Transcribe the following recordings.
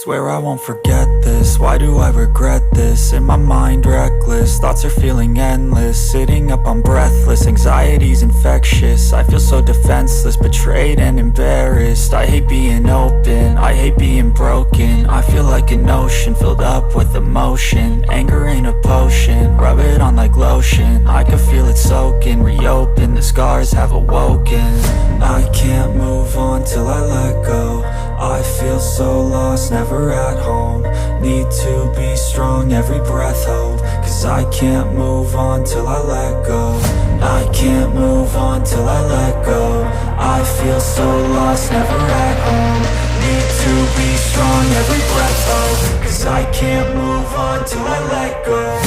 Swear I won't forget this, why do I regret this? In my mind reckless, thoughts are feeling endless. Sitting up I'm breathless, anxiety's infectious. I feel so defenseless, betrayed and embarrassed. I hate being open, I hate being broken. I feel like an ocean filled up with emotion. Anger ain't a potion, rub it on like lotion. I can feel it soaking, reopen, the scars have awoken. I can't move on till I let go. I feel so lost, never at home. Need to be strong, every breath hope. Cause I can't move on till I let go. I can't move on till I let go. I feel so lost, never at home. Need to be strong, every breath hope. Cause I can't move on till I let go.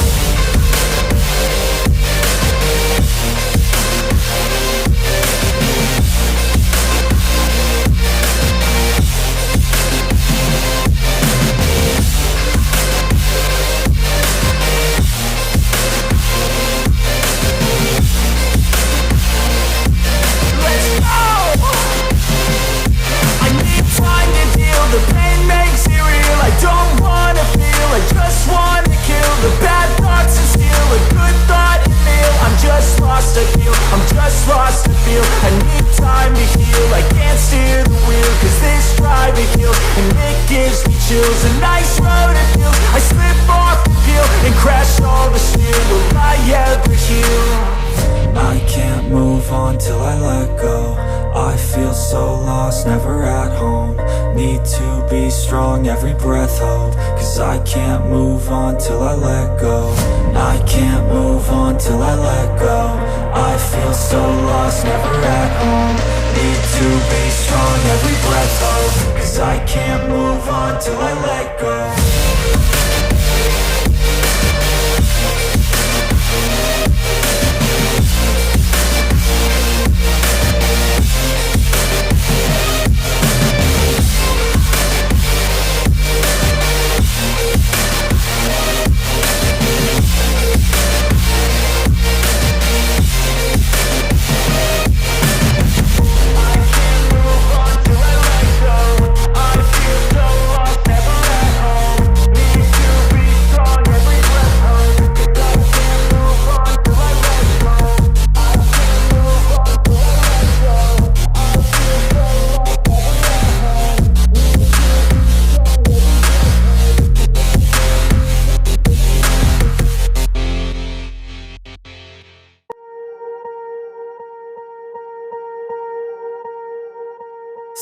The pain makes it real, I don't wanna feel, I just wanna kill the bad thoughts and steal a good thought and feel. I'm just lost, I feel, I'm just lost, I feel. I need time to heal, I can't steer the wheel. Cause this drive it kills, and it gives me chills. A nice road it feels, I slip off the peel and crash all the steel. Will I ever heal? I can't move on till I let go. I feel so lost, never at home. Need to be strong, every breath hope. Cause I can't move on till I let go. I can't move on till I let go. I feel so lost, never at home. Need to be strong, every breath hope. Cause I can't move on till I let go.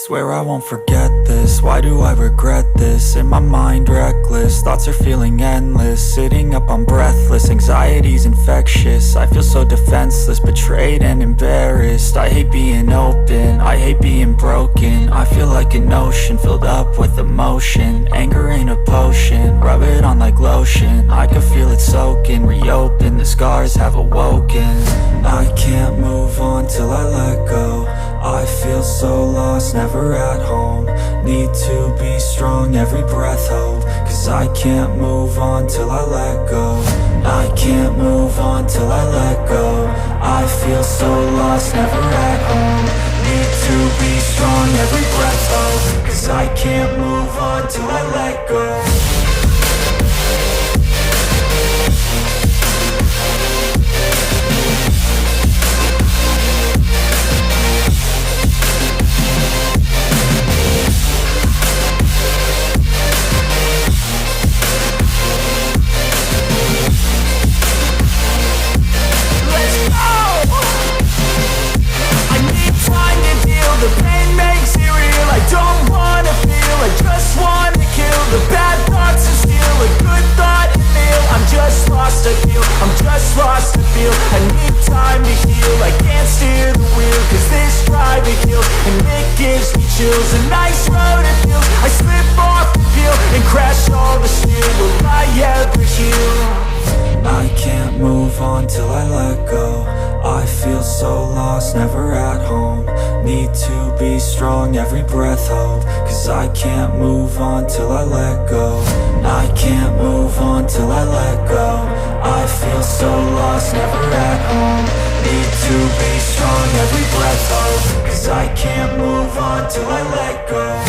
Swear I won't forget this, why do I regret this? In my mind reckless, thoughts are feeling endless. Sitting up I'm breathless, anxiety's infectious. I feel so defenseless, betrayed and embarrassed. I hate being open, I hate being broken. I feel like an ocean filled up with emotion. Anger ain't a potion, rub it on like lotion. I can feel it soaking, reopen, the scars have awoken. I can't move on till I let go. I feel so lost, never at home. Need to be strong, every breath hope. Cause I can't move on till I let go. I can't move on till I let go. I feel so lost, never at home. Need to be strong, every breath hope. Cause I can't move on till I let go. The pain makes it real, I don't wanna feel, I just wanna kill the bad thoughts and steal a good thought and feel. I'm just lost, I feel, I'm just lost, I feel. I need time to heal, I can't steer the wheel. Cause this drive it kills, and it gives me chills. A nice road it feels, I slip off the peel and crash all the steel. Will I ever heal? I can't move on till I let go. I feel so lost, never at home. Need to be strong, every breath hope. Cause I can't move on till I let go. I can't move on till I let go. I feel so lost, never at home. Need to be strong, every breath hope. Cause I can't move on till I let go.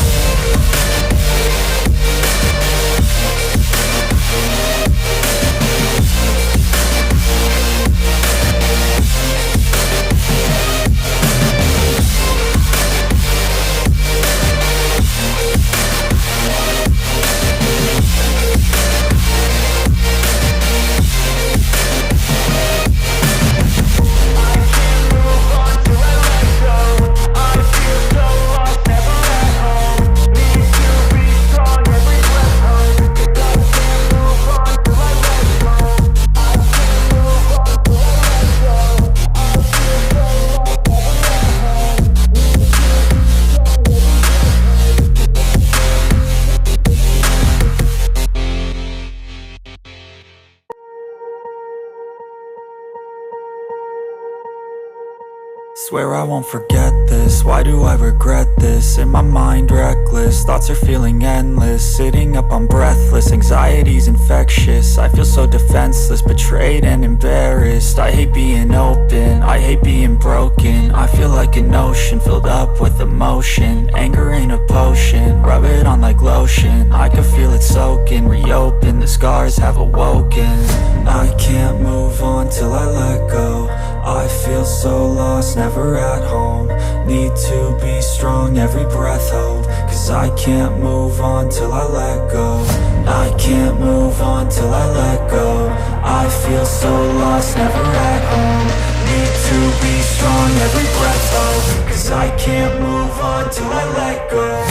Swear I won't forget this, why do I regret this? In my mind reckless, thoughts are feeling endless. Sitting up, I'm breathless, anxiety's infectious. I feel so defenseless, betrayed and embarrassed. I hate being open, I hate being broken. I feel like an ocean filled up with emotion. Anger ain't a potion, rub it on like lotion. I can feel it soaking, reopen, the scars have awoken. I can't move on till I let go. I feel so lost, never at home. Need to be strong, every breath hold. Cause I can't move on till I let go. I can't move on till I let go. I feel so lost, never at home. Need to be strong, every breath hold. Cause I can't move on till I let go.